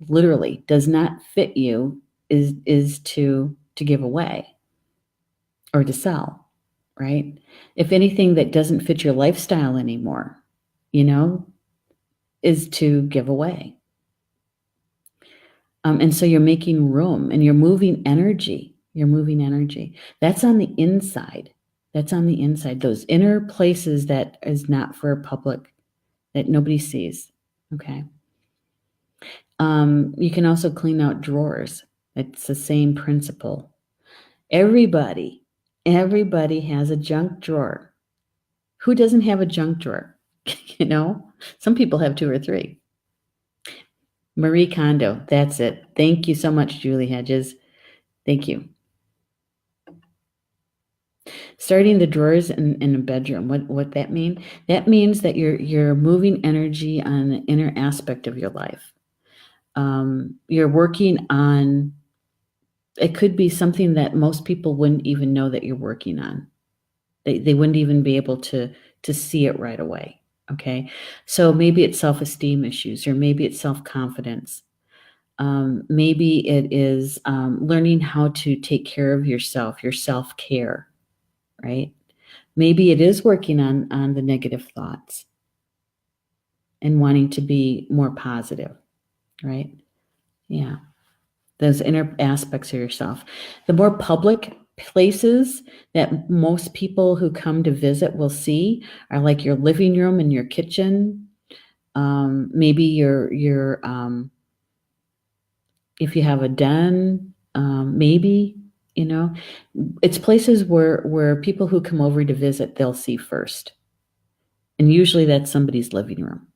literally does not fit you, is to give away or to sell, right? If anything that doesn't fit your lifestyle anymore, is to give away. And so you're making room and you're moving energy. That's on the inside. That's on the inside. Those inner places that is not for public, that nobody sees. Okay. You can also clean out drawers. It's the same principle. Everybody has a junk drawer. Who doesn't have a junk drawer? Some people have 2 or 3. Marie Kondo, that's it. Thank you so much, Julie Hedges. Thank you. Starting the drawers in a bedroom. What that mean? That means that you're moving energy on the inner aspect of your life. You're working on. It could be something that most people wouldn't even know that you're working on. They wouldn't even be able to see it right away. Okay, so maybe it's self-esteem issues, or maybe it's self-confidence. Maybe it is learning how to take care of yourself, your self-care, right? Maybe it is working on the negative thoughts and wanting to be more positive, right? Yeah, those inner aspects of yourself. The more public places that most people who come to visit will see are like your living room and your kitchen. Maybe your if you have a den, maybe, it's places where people who come over to visit, they'll see first. And usually that's somebody's living room.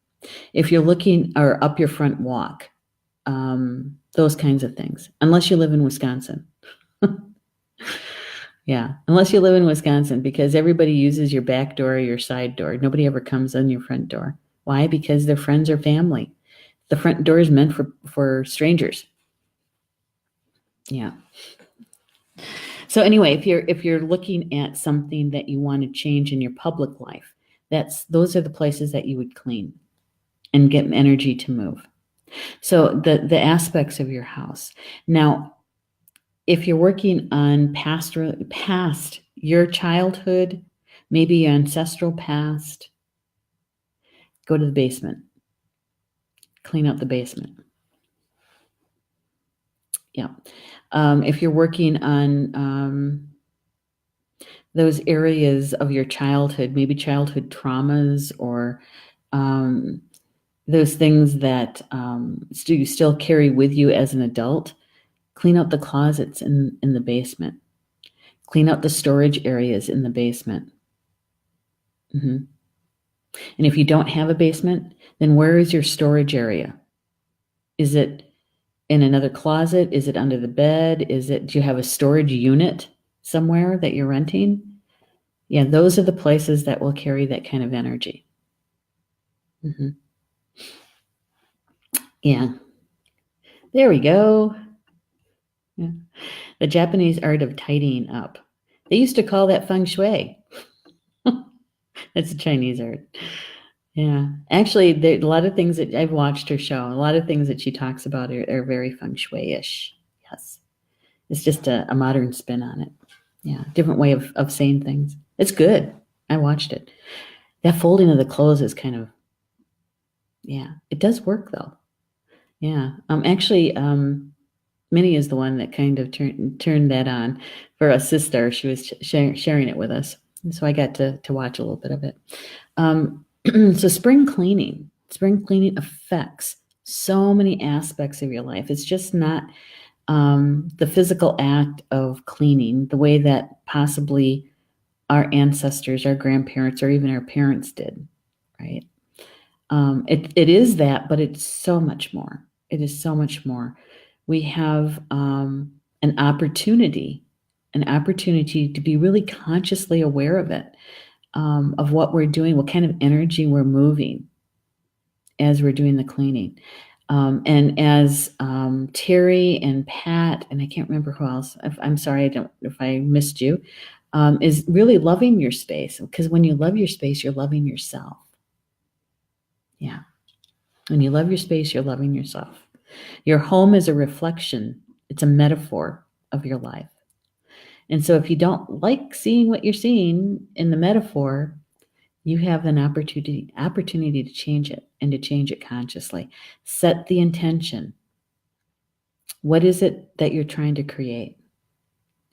If you're looking or up your front walk, those kinds of things, unless you live in Wisconsin. Yeah, unless you live in Wisconsin, because everybody uses your back door or your side door. Nobody ever comes on your front door. Why? Because they're friends or family. The front door is meant for strangers. Yeah. So anyway, if you're looking at something that you want to change in your public life, those are the places that you would clean and get energy to move. So the aspects of your house. Now, if you're working on past your childhood, maybe your ancestral past, go to the basement. Clean up the basement. Yeah. If you're working on those areas of your childhood, maybe childhood traumas, or those things that you still carry with you as an adult, clean out the closets in the basement. Clean out the storage areas in the basement. Mm-hmm. And if you don't have a basement, then where is your storage area? Is it in another closet? Is it under the bed? Do you have a storage unit somewhere that you're renting? Yeah, those are the places that will carry that kind of energy. Mm-hmm. Yeah. There we go. Yeah. The Japanese art of tidying up. They used to call that feng shui. That's a Chinese art. Yeah. Actually, there a lot of things that I've watched her show, a lot of things that she talks about are very feng shui-ish. Yes. It's just a modern spin on it. Yeah. Different way of saying things. It's good. I watched it. That folding of the clothes is kind of, yeah, it does work though. Yeah. Actually, Minnie is the one that kind of turned that on for a sister. She was sharing it with us. And so I got to watch a little bit of it. So spring cleaning affects so many aspects of your life. It's just not the physical act of cleaning the way that possibly our ancestors, our grandparents, or even our parents did, right? It is that, but it's so much more. It is so much more. We have an opportunity to be really consciously aware of it, of what we're doing, what kind of energy we're moving as we're doing the cleaning. And as Terry and Pat, and I can't remember who else, I'm sorry, if I missed you, is really loving your space. Because when you love your space, you're loving yourself. Yeah. When you love your space, you're loving yourself. Your home is a reflection. It's a metaphor of your life. And so if you don't like seeing what you're seeing in the metaphor, you have an opportunity to change it, and to change it consciously. Set the intention. What is it that you're trying to create,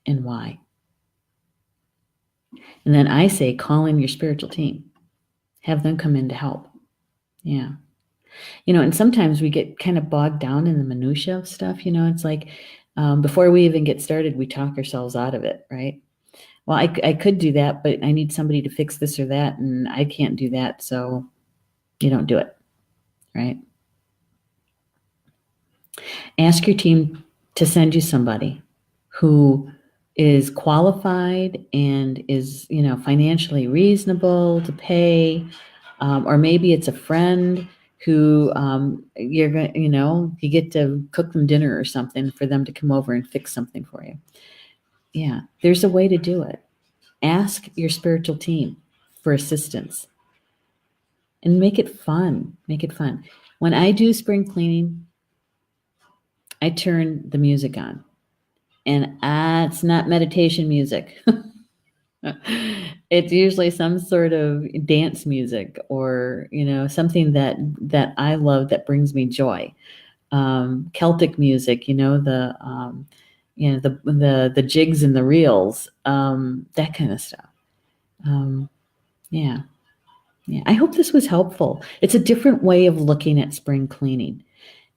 and why? And then I say, call in your spiritual team. Have them come in to help. Yeah. And sometimes we get kind of bogged down in the minutia of stuff. It's like before we even get started, we talk ourselves out of it, right? Well, I could do that, but I need somebody to fix this or that, and I can't do that, so you don't do it, right? Ask your team to send you somebody who is qualified and is, financially reasonable to pay, or maybe it's a friend who you're going, you get to cook them dinner or something for them to come over and fix something for you. Yeah, there's a way to do it. Ask your spiritual team for assistance and make it fun. Make it fun. When I do spring cleaning, I turn the music on, and it's not meditation music. It's usually some sort of dance music or something that I love that brings me joy. Celtic music, the jigs and the reels, that kind of stuff. Yeah. I hope this was helpful. It's a different way of looking at spring cleaning.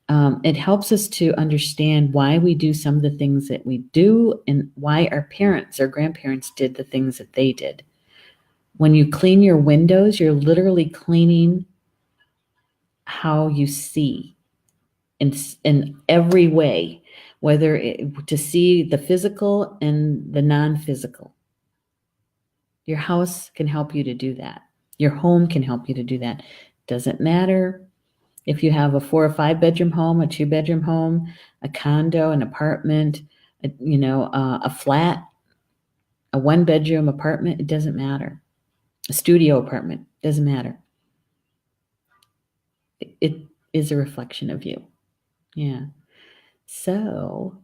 It helps us to understand why we do some of the things that we do and why our parents or grandparents did the things that they did. When you clean your windows, you're literally cleaning how you see in every way, whether to see the physical and the non-physical. Your house can help you to do that. Your home can help you to do that. Doesn't matter if you have a 4 or 5 bedroom home, a 2-bedroom home, a condo, an apartment, a flat, a 1-bedroom apartment, it doesn't matter. A studio apartment, doesn't matter. It is a reflection of you. Yeah. So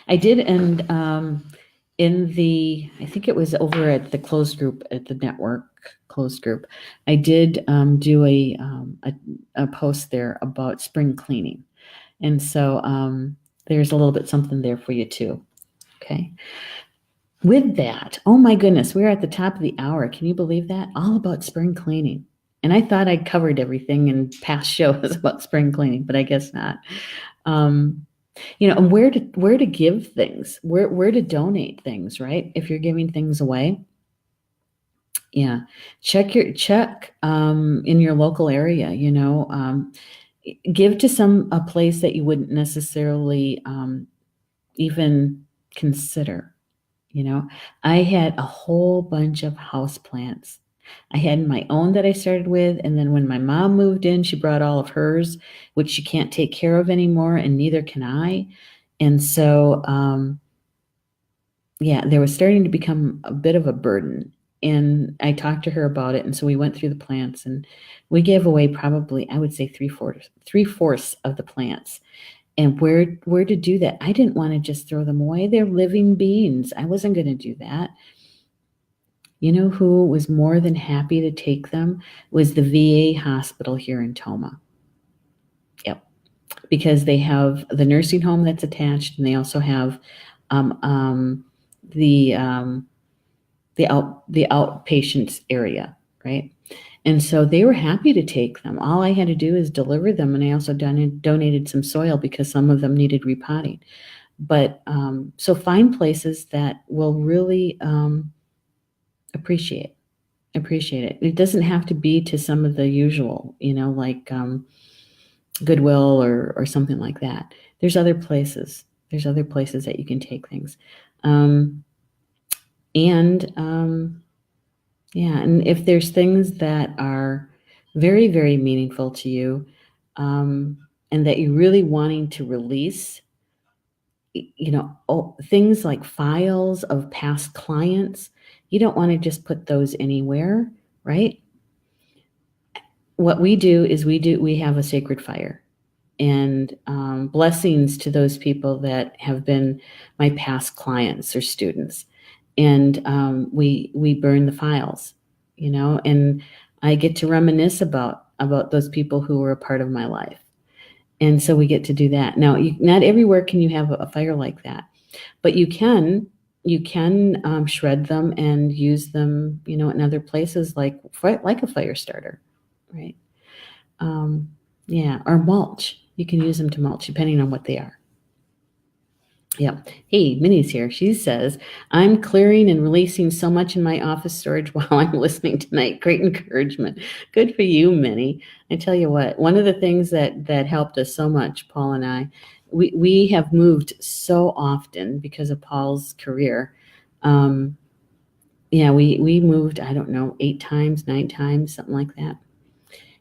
I did, and I think it was over at the closed group, at the network closed group, I did do a post there about spring cleaning. And so there's a little bit something there for you too. Okay. With that, oh my goodness, we're at the top of the hour. Can you believe that? All about spring cleaning. And I thought I'd covered everything in past shows about spring cleaning, but I guess not. And where to give things, where to donate things, right? If you're giving things away. Yeah. Check in your local area, give to a place that you wouldn't necessarily even consider. I had a whole bunch of houseplants. I had my own that I started with, and then when my mom moved in, she brought all of hers, which she can't take care of anymore, and neither can I. And so, there was starting to become a bit of a burden. And I talked to her about it, and so we went through the plants, and we gave away probably, I would say, three-fourths of the plants. And where to do that? I didn't want to just throw them away. They're living beings. I wasn't going to do that. You know who was more than happy to take them? Was the VA hospital here in Tomah. Yep. Because they have the nursing home that's attached, and they also have the outpatients area, right? And so they were happy to take them. All I had to do is deliver them, and I also donated some soil because some of them needed repotting. But so find places that will really appreciate it. It doesn't have to be to some of the usual, like Goodwill or something like that. There's other places. That you can take things. And if there's things that are very, very meaningful to you, and that you're really wanting to release, things like files of past clients, you don't want to just put those anywhere, right? What we do is we have a sacred fire, and blessings to those people that have been my past clients or students. And we burn the files, and I get to reminisce about those people who were a part of my life. And so we get to do that. Now, not everywhere can you have a fire like that, but you can you can shred them and use them, in other places like a fire starter, right? Yeah, or mulch. You can use them to mulch depending on what they are. Yeah. Hey, Minnie's here. She says, I'm clearing and releasing so much in my office storage while I'm listening tonight. Great encouragement. Good for you, Minnie. I tell you what, one of the things that helped us so much, Paul and I, we have moved so often because of Paul's career. Yeah, we moved, I don't know, 8 times, 9 times, something like that.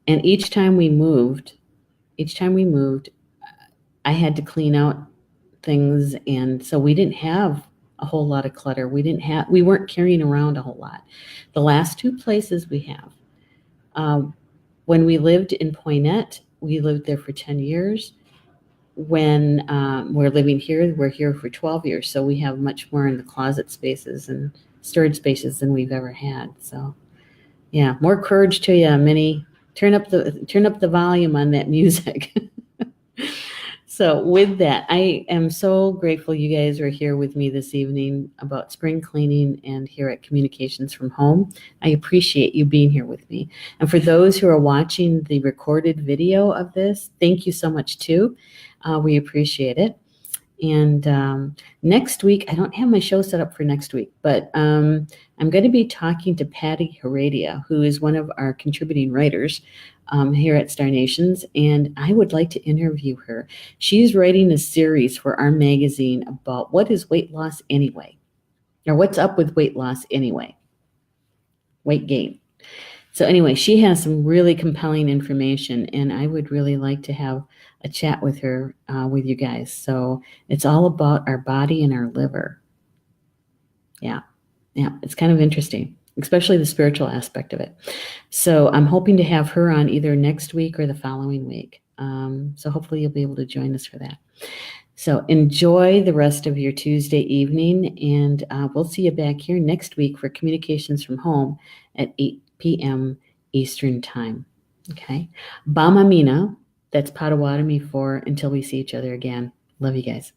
And each time we moved, I had to clean out things, and so we didn't have a whole lot of clutter. We weren't carrying around a whole lot. The last 2 places we have, when we lived in Poinet, we lived there for 10 years. When we're living here, we're here for 12 years, so we have much more in the closet spaces and storage spaces than we've ever had. So yeah, more courage to you, Minnie. Turn up the volume on that music. So with that, I am so grateful you guys are here with me this evening about spring cleaning and here at Communications from Home. I appreciate you being here with me. And for those who are watching the recorded video of this, thank you so much too. We appreciate it. And next week, I don't have my show set up for next week, but I'm going to be talking to Patty Heredia, who is one of our contributing writers here at Star Nations, and I would like to interview her. She's writing a series for our magazine about what is weight loss anyway, or what's up with weight loss anyway, weight gain. So anyway, she has some really compelling information, and I would really like to have a chat with her, with you guys. So it's all about our body and our liver. Yeah, it's kind of interesting, especially the spiritual aspect of it. So I'm hoping to have her on either next week or the following week. So hopefully you'll be able to join us for that. So enjoy the rest of your Tuesday evening, and we'll see you back here next week for Communications from Home at 8 p.m. Eastern Time. Okay? Bamamina, that's Potawatomi for until we see each other again. Love you guys.